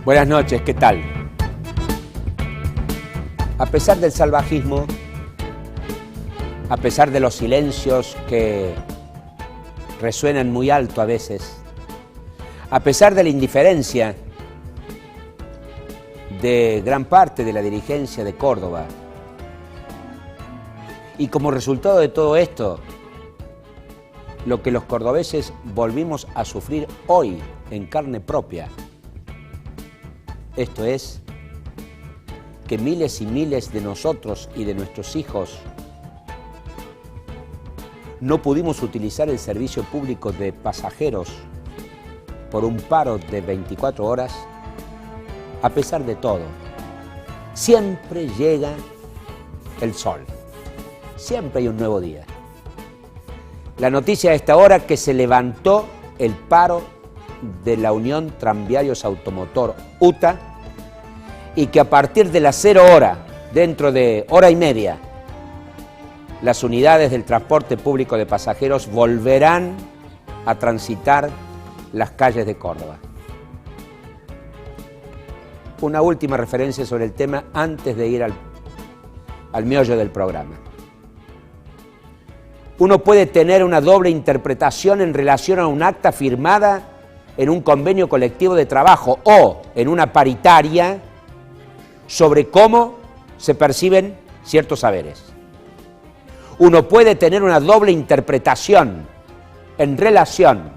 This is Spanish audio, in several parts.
Buenas noches, ¿qué tal? A pesar del salvajismo, a pesar de los silencios que resuenan muy alto a veces, a pesar de la indiferencia de gran parte de la dirigencia de Córdoba, y como resultado de todo esto, lo que los cordobeses volvimos a sufrir hoy en carne propia, esto es, que miles y miles de nosotros y de nuestros hijos no pudimos utilizar el servicio público de pasajeros por un paro de 24 horas, a pesar de todo, siempre llega el sol, siempre hay un nuevo día. La noticia a esta hora que se levantó el paro de la Unión Tranviarios Automotor UTA y que a partir de las 0 horas, dentro de hora y media, las unidades del transporte público de pasajeros volverán a transitar las calles de Córdoba. Una última referencia sobre el tema antes de ir al meollo del programa. Uno puede tener una doble interpretación en relación a un acta firmada en un convenio colectivo de trabajo o en una paritaria sobre cómo se perciben ciertos saberes. Uno puede tener una doble interpretación en relación,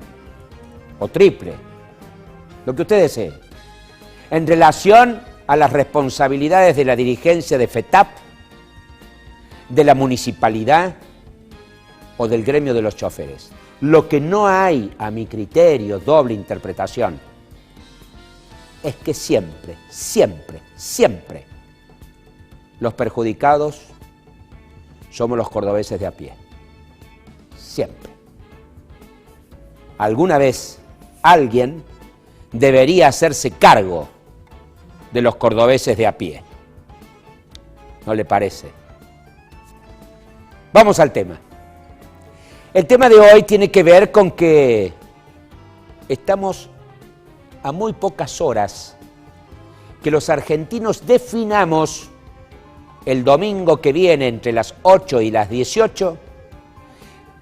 o triple, lo que usted desee, en relación a las responsabilidades de la dirigencia de FETAP, de la municipalidad o del gremio de los choferes. Lo que no hay, a mi criterio, doble interpretación, es que siempre, siempre, siempre los perjudicados somos los cordobeses de a pie. Siempre. Alguna vez alguien debería hacerse cargo de los cordobeses de a pie. ¿No le parece? Vamos al tema. El tema de hoy tiene que ver con que estamos a muy pocas horas que los argentinos definamos el domingo que viene entre las 8 y las 18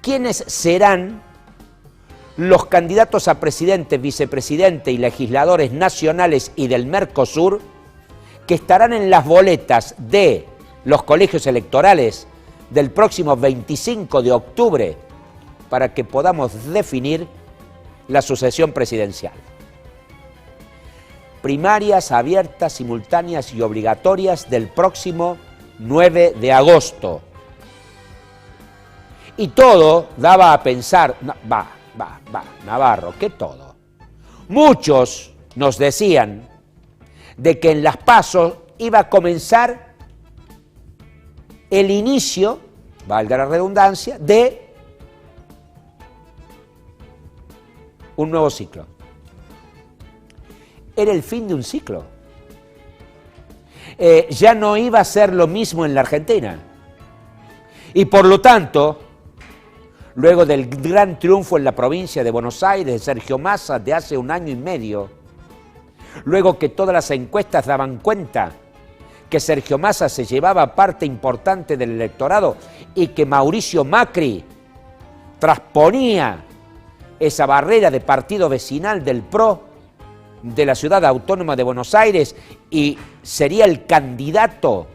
quiénes serán los candidatos a presidente, vicepresidente y legisladores nacionales y del Mercosur que estarán en las boletas de los colegios electorales del próximo 25 de octubre para que podamos definir la sucesión presidencial. Primarias abiertas, simultáneas y obligatorias del próximo 9 de agosto. Y todo daba a pensar, Navarro, ¿qué todo? Muchos nos decían de que en las PASO iba a comenzar el inicio, valga la redundancia, de un nuevo ciclo. Era el fin de un ciclo. Ya no iba a ser lo mismo en la Argentina. Y por lo tanto, luego del gran triunfo en la provincia de Buenos Aires de Sergio Massa de hace 1 año y medio, luego que todas las encuestas daban cuenta que Sergio Massa se llevaba parte importante del electorado y que Mauricio Macri trasponía esa barrera de partido vecinal del PRO de la Ciudad Autónoma de Buenos Aires y sería el candidato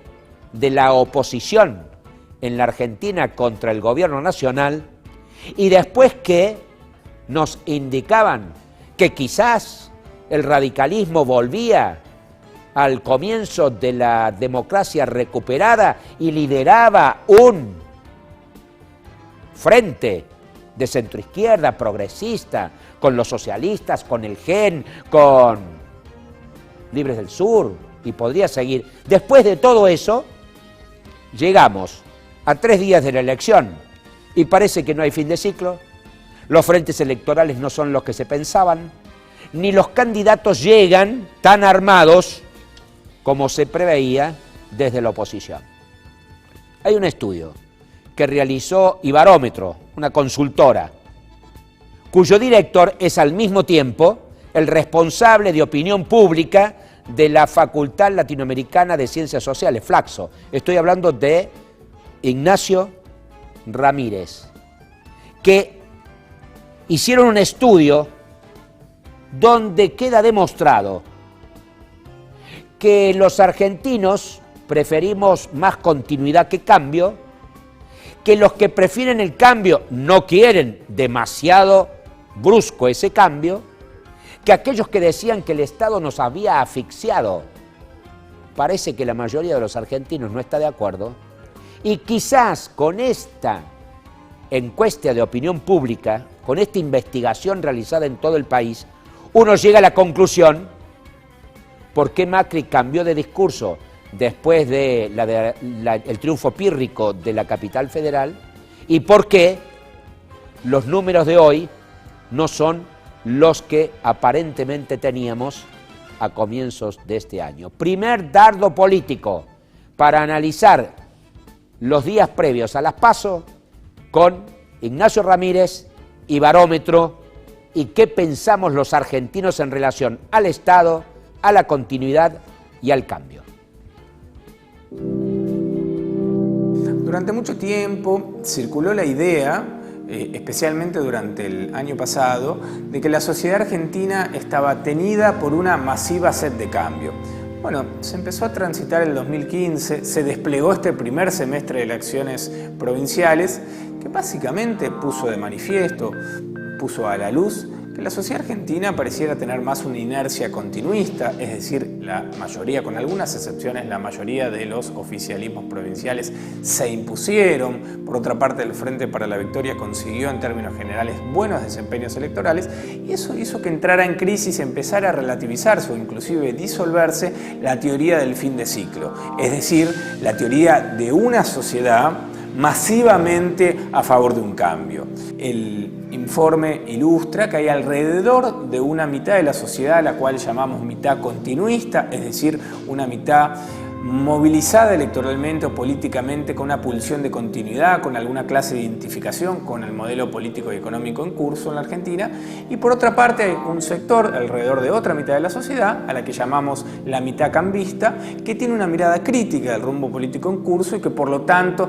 de la oposición en la Argentina contra el gobierno nacional, y después que nos indicaban que quizás el radicalismo volvía al comienzo de la democracia recuperada y lideraba un frente de centroizquierda, progresista, con los socialistas, con el GEN, con Libres del Sur, y podría seguir. Después de todo eso, llegamos a 3 días de la elección y parece que no hay fin de ciclo, los frentes electorales no son los que se pensaban, ni los candidatos llegan tan armados como se preveía desde la oposición. Hay un estudio que realizó Ibarómetro, una consultora, cuyo director es al mismo tiempo el responsable de opinión pública de la Facultad Latinoamericana de Ciencias Sociales, Flaxo. Estoy hablando de Ignacio Ramírez, que hicieron un estudio donde queda demostrado que los argentinos preferimos más continuidad que cambio, que los que prefieren el cambio no quieren demasiado brusco ese cambio, que aquellos que decían que el Estado nos había asfixiado, parece que la mayoría de los argentinos no está de acuerdo, y quizás con esta encuesta de opinión pública, con esta investigación realizada en todo el país, uno llega a la conclusión por qué Macri cambió de discurso después de el triunfo pírrico de la capital federal y por qué los números de hoy no son los que aparentemente teníamos a comienzos de este año. Primer dardo político para analizar los días previos a las PASO con Ignacio Ramírez y Barómetro y qué pensamos los argentinos en relación al Estado, a la continuidad y al cambio. Durante mucho tiempo circuló la idea, especialmente durante el año pasado, de que la sociedad argentina estaba tenida por una masiva sed de cambio. Bueno, se empezó a transitar el 2015, se desplegó este primer semestre de elecciones provinciales, que básicamente puso de manifiesto, puso a la luz que la sociedad argentina pareciera tener más una inercia continuista, es decir, la mayoría, con algunas excepciones, la mayoría de los oficialismos provinciales se impusieron. Por otra parte, el Frente para la Victoria consiguió en términos generales buenos desempeños electorales y eso hizo que entrara en crisis y empezara a relativizarse o inclusive disolverse la teoría del fin de ciclo, es decir, la teoría de una sociedad masivamente a favor de un cambio. El informe ilustra que hay alrededor de una mitad de la sociedad a la cual llamamos mitad continuista, es decir, una mitad movilizada electoralmente o políticamente con una pulsión de continuidad, con alguna clase de identificación con el modelo político y económico en curso en la Argentina, y por otra parte hay un sector alrededor de otra mitad de la sociedad, a la que llamamos la mitad cambista, que tiene una mirada crítica del rumbo político en curso y que por lo tanto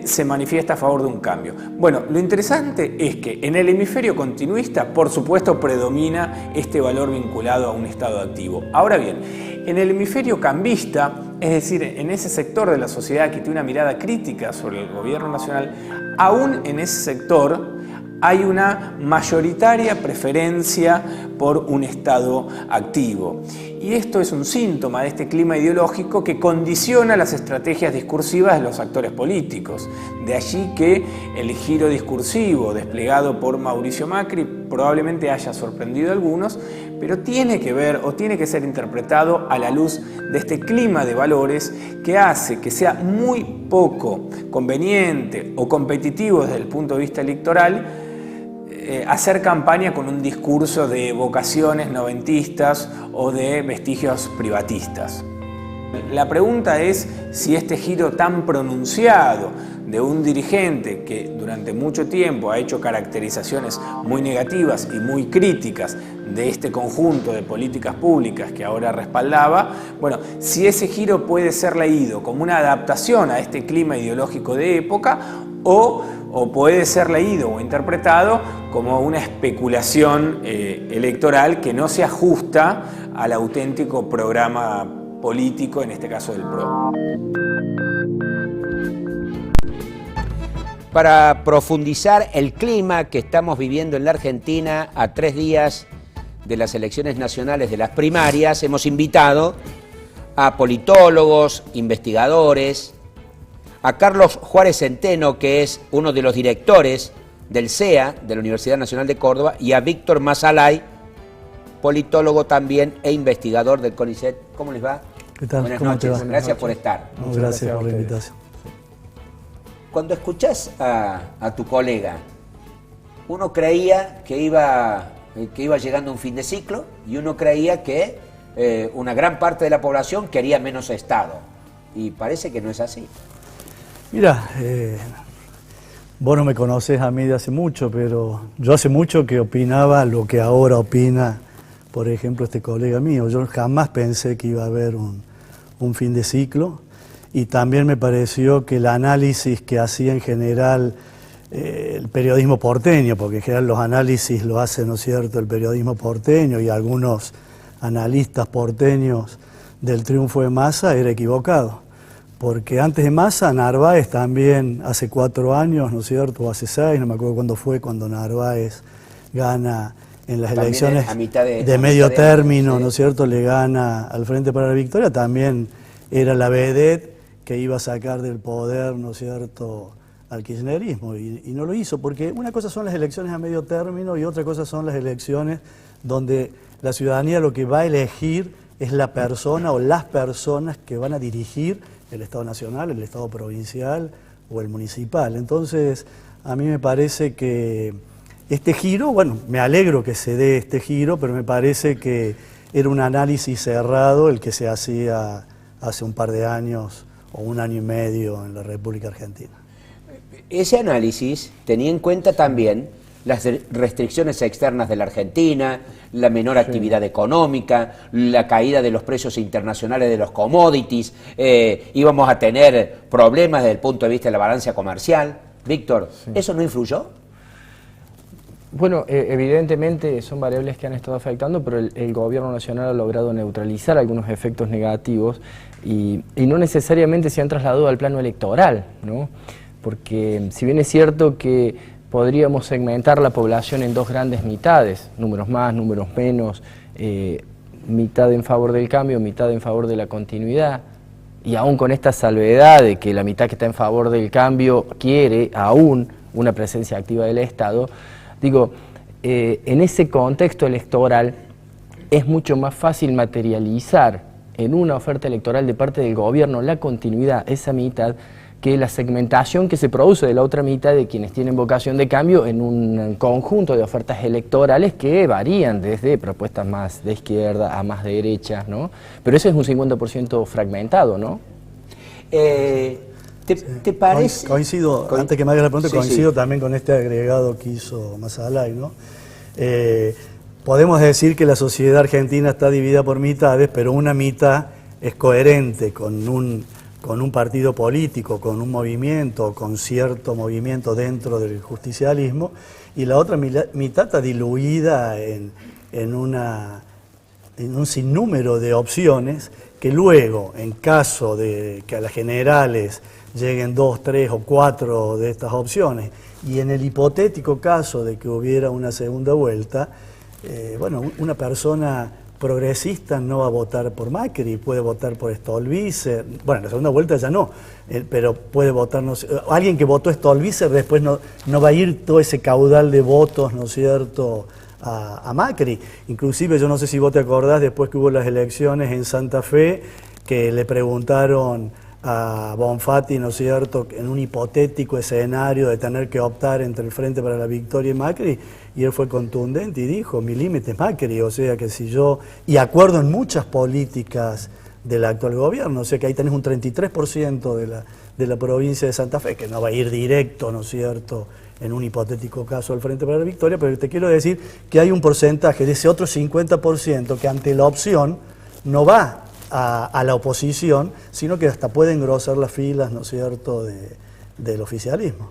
se manifiesta a favor de un cambio. Bueno, lo interesante es que en el hemisferio continuista, por supuesto, predomina este valor vinculado a un estado activo. Ahora bien, en el hemisferio cambista, es decir, en ese sector de la sociedad que tiene una mirada crítica sobre el gobierno nacional, aún en ese sector hay una mayoritaria preferencia por un estado activo. Y esto es un síntoma de este clima ideológico que condiciona las estrategias discursivas de los actores políticos. De allí que el giro discursivo desplegado por Mauricio Macri probablemente haya sorprendido a algunos, pero tiene que ver o tiene que ser interpretado a la luz de este clima de valores que hace que sea muy poco conveniente o competitivo desde el punto de vista electoral hacer campaña con un discurso de vocaciones noventistas o de vestigios privatistas. La pregunta es si este giro tan pronunciado de un dirigente que durante mucho tiempo ha hecho caracterizaciones muy negativas y muy críticas de este conjunto de políticas públicas que ahora respaldaba, bueno, si ese giro puede ser leído como una adaptación a este clima ideológico de época o puede ser leído o interpretado como una especulación electoral que no se ajusta al auténtico programa político, en este caso del PRO. Para profundizar el clima que estamos viviendo en la Argentina a 3 días de las elecciones nacionales de las primarias, hemos invitado a politólogos, investigadores, a Carlos Juárez Centeno, que es uno de los directores del CEA, de la Universidad Nacional de Córdoba, y a Víctor Mazalay, politólogo también e investigador del CONICET. ¿Cómo les va? ¿Qué tal? Buenas ¿Cómo noches, te va? gracias por estar. No, gracias por la invitación. Cuando escuchás a tu colega, uno creía que iba llegando un fin de ciclo y uno creía que una gran parte de la población quería menos Estado. Y parece que no es así. Mira, vos no me conocés a mí de hace mucho, pero yo hace mucho que opinaba lo que ahora opina por ejemplo, este colega mío. Yo jamás pensé que iba a haber un fin de ciclo, y también me pareció que el análisis que hacía en general el periodismo porteño, porque en general los análisis lo hace, ¿no es cierto?, el periodismo porteño y algunos analistas porteños del triunfo de Massa, era equivocado. Porque antes de Massa, Narváez también, hace 4 años, ¿no es cierto?, o hace 6, no me acuerdo cuándo fue, cuando Narváez gana en las también elecciones a mitad de medio término, sí, ¿no es cierto?, le gana al Frente para la Victoria, también era la vedette que iba a sacar del poder, ¿no es cierto?, al kirchnerismo, y no lo hizo, porque una cosa son las elecciones a medio término y otra cosa son las elecciones donde la ciudadanía lo que va a elegir es la persona o las personas que van a dirigir el Estado Nacional, el Estado Provincial o el Municipal. Entonces, a mí me parece que este giro, bueno, me alegro que se dé este giro, pero me parece que era un análisis cerrado el que se hacía hace un par de años o 1 año y medio en la República Argentina. Ese análisis tenía en cuenta también las restricciones externas de la Argentina, la menor actividad económica, la caída de los precios internacionales de los commodities, íbamos a tener problemas desde el punto de vista de la balanza comercial. Víctor, ¿eso no influyó? Bueno, evidentemente son variables que han estado afectando, pero el gobierno nacional ha logrado neutralizar algunos efectos negativos y no necesariamente se han trasladado al plano electoral, ¿no? Porque si bien es cierto que podríamos segmentar la población en 2 grandes mitades, números más, números menos, mitad en favor del cambio, mitad en favor de la continuidad, y aún con esta salvedad de que la mitad que está en favor del cambio quiere aún una presencia activa del Estado, digo, en ese contexto electoral es mucho más fácil materializar en una oferta electoral de parte del gobierno la continuidad, esa mitad, que la segmentación que se produce de la otra mitad de quienes tienen vocación de cambio en un conjunto de ofertas electorales que varían desde propuestas más de izquierda a más de derecha, ¿no? Pero ese es un 50% fragmentado, ¿no? ¿Te parece? Coincido, antes que me hagas la pregunta, coincido también con este agregado que hizo Masalay, ¿no? Podemos decir que la sociedad argentina está dividida por mitades, pero una mitad es coherente con un partido político, con un movimiento, con cierto movimiento dentro del justicialismo, y la otra mitad está diluida en un sinnúmero de opciones que luego, en caso de que a las generales lleguen 2, 3 o 4 de estas opciones, y en el hipotético caso de que hubiera una segunda vuelta, bueno, una persona progresista no va a votar por Macri, puede votar por Stolbizer, bueno, en la segunda vuelta ya no, pero puede votar, no sé, alguien que votó Stolbizer después no va a ir todo ese caudal de votos, ¿no es cierto?, a Macri. Inclusive, yo no sé si vos te acordás, después que hubo las elecciones en Santa Fe, que le preguntaron a Bonfatti, ¿no es cierto?, en un hipotético escenario de tener que optar entre el Frente para la Victoria y Macri, y él fue contundente y dijo, mi límite es Macri, o sea que si yo, y acuerdo en muchas políticas del actual gobierno, o sea que ahí tenés un 33% de la provincia de Santa Fe, que no va a ir directo, ¿no es cierto?, en un hipotético caso al Frente para la Victoria, pero te quiero decir que hay un porcentaje de ese otro 50% que ante la opción no va a la oposición, sino que hasta puede engrosar las filas, ¿no es cierto?, del oficialismo.